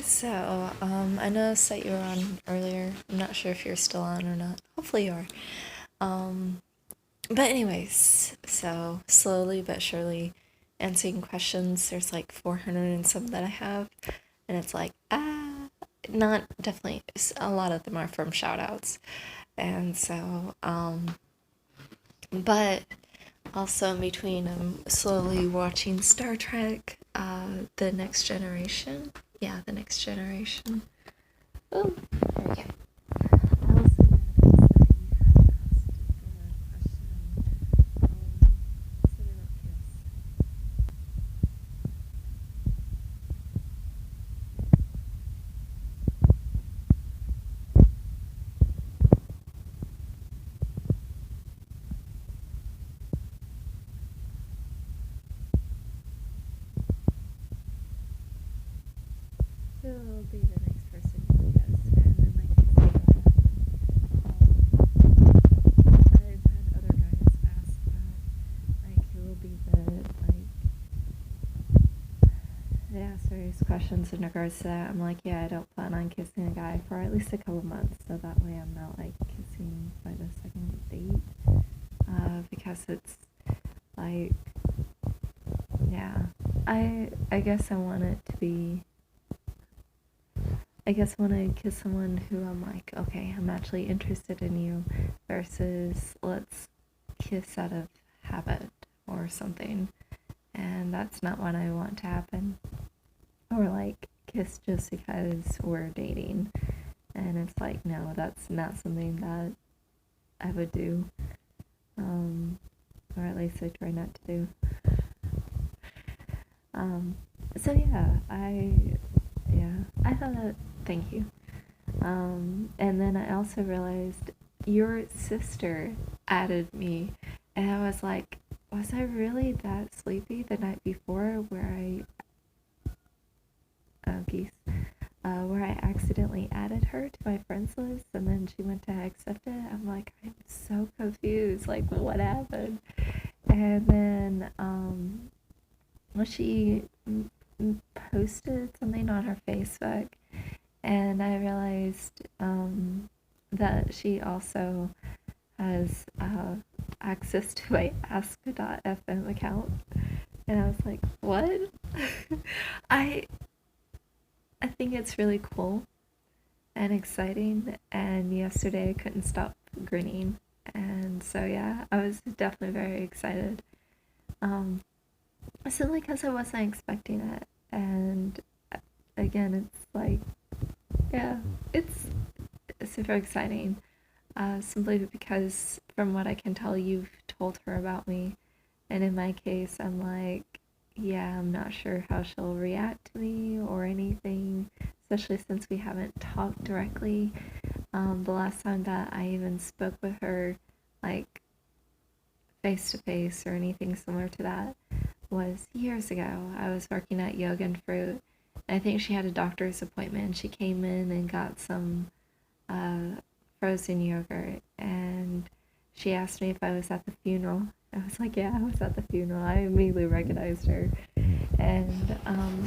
I noticed that you were on earlier. I'm not sure if you're still on or not. Hopefully you are. Um, but anyways, so slowly but surely answering questions. There's like 400 and some that I have, and it's like, not definitely, a lot of them are from shout outs. And so, but also in between, I'm slowly watching Star Trek, The Next Generation. Yeah, The Next Generation. Oh, there we go. I also noticed that you had asked the question, something about Kiss. Who will be the next person who Kiss? And then my case, I've had other guys ask that, like, who will be the, like, they ask various questions in regards to that. I'm like, yeah, I don't plan on kissing a guy for at least a couple months, so that way I'm not like kissing by the second date. Because it's like, yeah, I guess I want it to be. I guess when I kiss someone who I'm like, okay, I'm actually interested in you, versus let's kiss out of habit or something, and that's not what I want to happen. Or like kiss just because we're dating, and it's like, no, that's not something that I would do, or at least I try not to do. Um, so I thought that. Thank you. And then I also realized your sister added me, and I was like, was I really that sleepy the night before geese, where I accidentally added her to my friends list, and then she went to accept it? I'm like, I'm so confused. Like, what happened? And then she posted something on her Facebook, and I realized that she also has access to my Ask.fm account, and I was like, "What?" I I think it's really cool and exciting, and yesterday I couldn't stop grinning, and so yeah, I was definitely very excited. Um, simply because I wasn't expecting it, and again, it's like, yeah, it's super exciting. Simply because, from what I can tell, you've told her about me. And in my case, I'm like, yeah, I'm not sure how she'll react to me or anything, especially since we haven't talked directly. The last time that I even spoke with her, like face to face or anything similar to that, was years ago. I was working at Yoga and Fruit. I think she had a doctor's appointment. She came in and got some uh, frozen yogurt, and she asked me if I was at the funeral. I was like, yeah, I was at the funeral. I immediately recognized her. And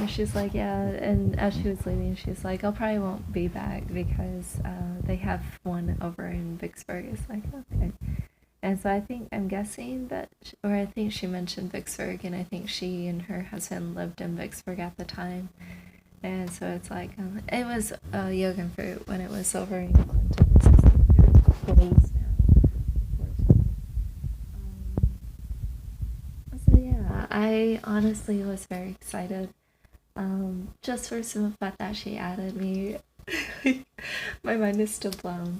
she's like, yeah. And as she was leaving, she's like, I probably won't be back because they have one over in Vicksburg. It's like, okay. And so I'm guessing that, or I think she mentioned Vicksburg, and I think she and her husband lived in Vicksburg at the time. And so it's like, it was Yoga and Fruit when it was over in Clinton. It's just like they're closed now, unfortunately. So yeah, I honestly was very excited. Just for some of the fact that she added me. My mind is still blown,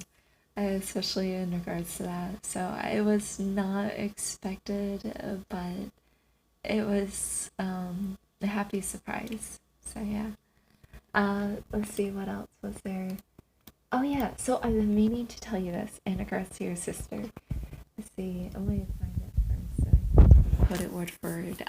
especially in regards to that. So it was not expected, but it was a happy surprise. So yeah. Let's see, what else was there. Oh yeah, so I've been meaning to tell you this in regards to your sister. Let's see, I'm going to find it first so I can put it word for word.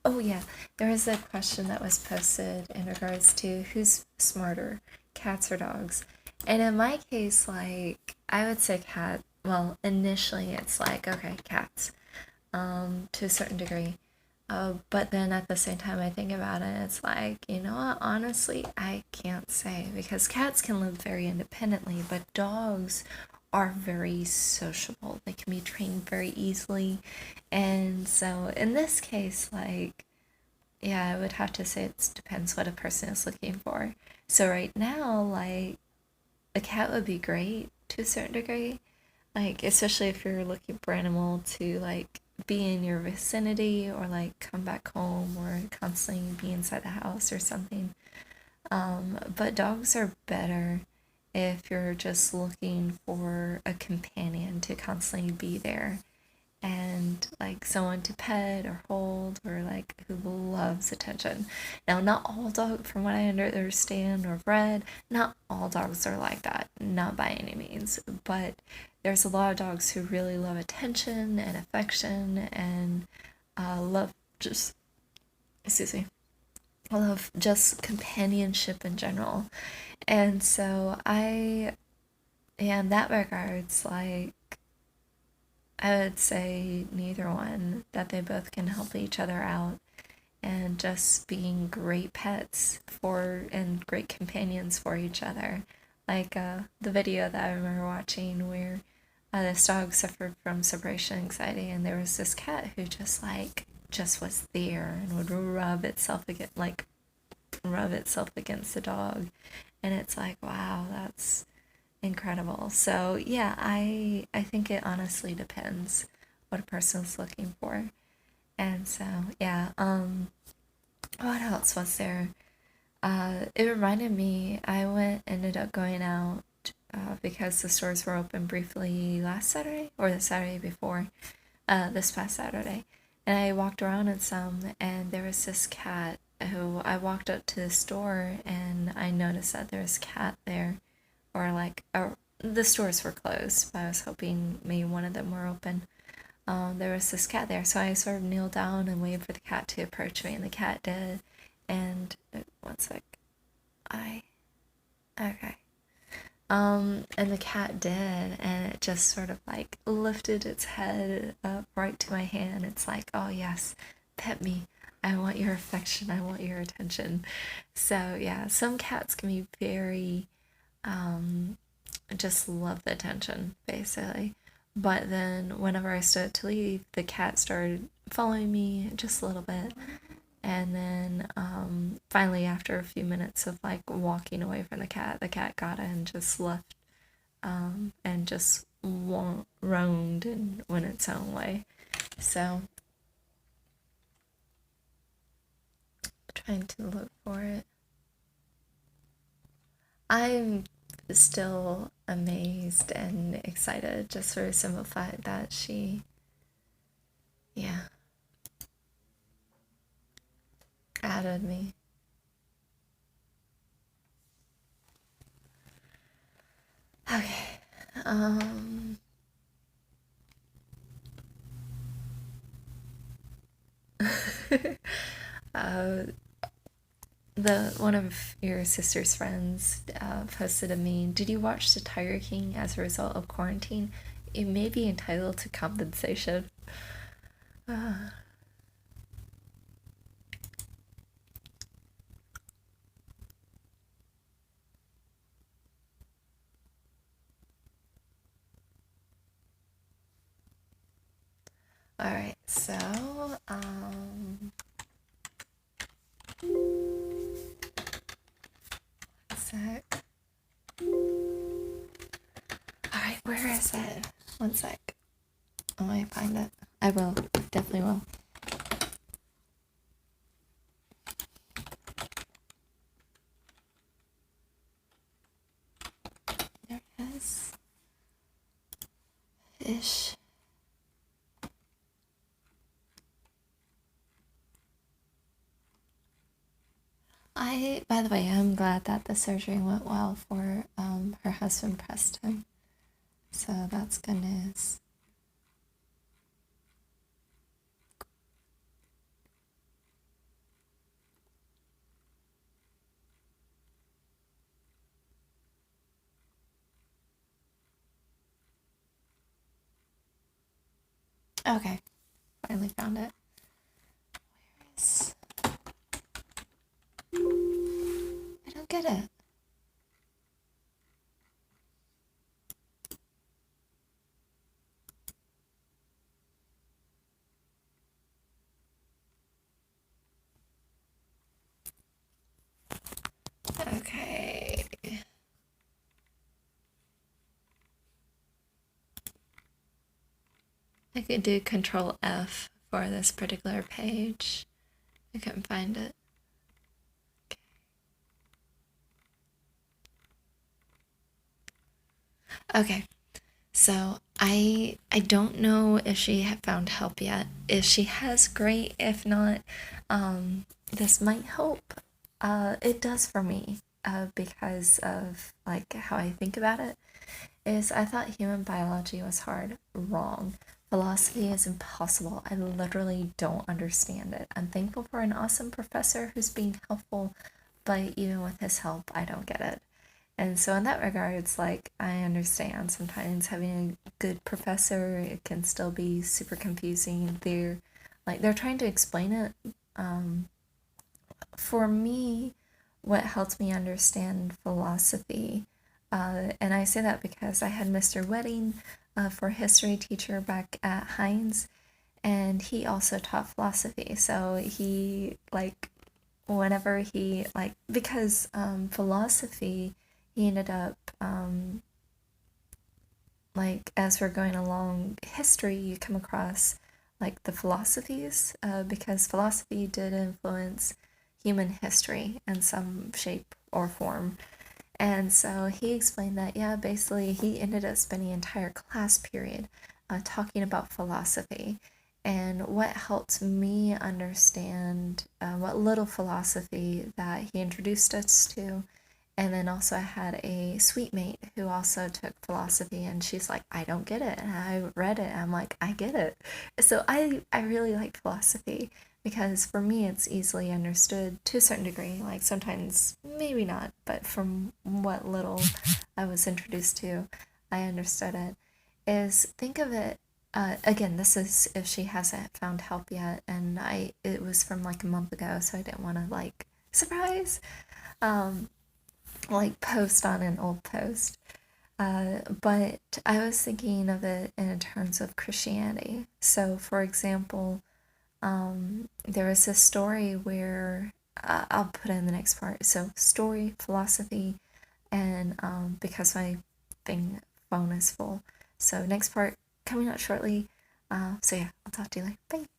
Oh yeah, there was a question that was posted in regards to who's smarter, cats or dogs. And in my case, like, I would say cat. Well, initially it's like, okay, cats, to a certain degree. But then at the same time, I think about it, it's like, you know what? Honestly, I can't say because cats can live very independently, but dogs are very sociable. They can be trained very easily. And so in this case, like, yeah, I would have to say it depends what a person is looking for. So right now, like, a cat would be great to a certain degree, like especially if you're looking for an animal to like be in your vicinity or like come back home or constantly be inside the house or something. But dogs are better if you're just looking for a companion to constantly be there and like someone to pet or hold or like who loves attention. Now, not all dogs, from what I understand or read, not all dogs are like that, not by any means, but there's a lot of dogs who really love attention and affection and love just, excuse me, love just companionship in general. And so yeah, in that regards, like, I would say neither one, that they both can help each other out and just being great pets for and great companions for each other. Like the video that I remember watching where this dog suffered from separation anxiety, and there was this cat who just was there and would rub itself against the dog, and it's like, wow, that's incredible. So yeah, I think it honestly depends what a person's looking for. And so yeah, what else was there? It reminded me ended up going out because the stores were open briefly last Saturday or the Saturday before, this past Saturday. And I walked around in some, and there was this cat who I walked up to the store and I noticed that there was a cat there, or like, or the stores were closed, but I was hoping maybe one of them were open. There was this cat there, so I sort of kneeled down and waited for the cat to approach me, and the cat did. And one sec, I okay. And the cat did, and it just sort of like lifted its head up right to my hand. It's like, oh yes, pet me. I want your affection. I want your attention. So yeah, some cats can be very just love the attention, basically. But then whenever I started to leave, the cat started following me just a little bit. And then finally, after a few minutes of like walking away from the cat got it and just left, and just roamed and went its own way. So, trying to look for it. I'm still amazed and excited just for the simple fact that she, yeah, added me. Okay. Um uh the one of your sister's friends posted a meme. Did you watch The Tiger King as a result of quarantine? It may be entitled to compensation. Uh, all right, so one sec. All right, where is it? One sec. Oh, I find it. I will. Definitely will. There it is. Fish. By the way, I'm glad that the surgery went well for her husband, Preston. So that's good news. Okay, finally found it. get it. Okay. I could do Control F for this particular page. I couldn't find it. Okay. So I don't know if she had found help yet. If she has, great. If not, this might help. It does for me. Because of like how I think about it. Is I thought human biology was hard. Wrong. Philosophy is impossible. I literally don't understand it. I'm thankful for an awesome professor who's being helpful, but even with his help, I don't get it. And so in that regard, it's like I understand sometimes having a good professor, it can still be super confusing. They're trying to explain it. Um, for me, what helps me understand philosophy, and I say that because I had Mr. Wedding for history teacher back at Heinz, and he also taught philosophy. So he like whenever he like because philosophy, he ended up like as we're going along history, you come across like the philosophies because philosophy did influence human history in some shape or form. And so he explained that, yeah, basically he ended up spending an entire class period talking about philosophy. And what helped me understand what little philosophy that he introduced us to. And then also I had a suite mate who also took philosophy, and she's like, I don't get it. And I read it, and I'm like, I get it. So I really like philosophy because for me it's easily understood to a certain degree. Like sometimes maybe not, but from what little I was introduced to, I understood it. Is think of it again, this is if she hasn't found help yet, and it was from like a month ago, so I didn't want to like surprise. Um, like post on an old post. But I was thinking of it in terms of Christianity. So, for example, there was a story where I'll put in the next part. So, story, philosophy, and because my phone is full. So, next part coming out shortly. So, yeah, I'll talk to you later. Bye.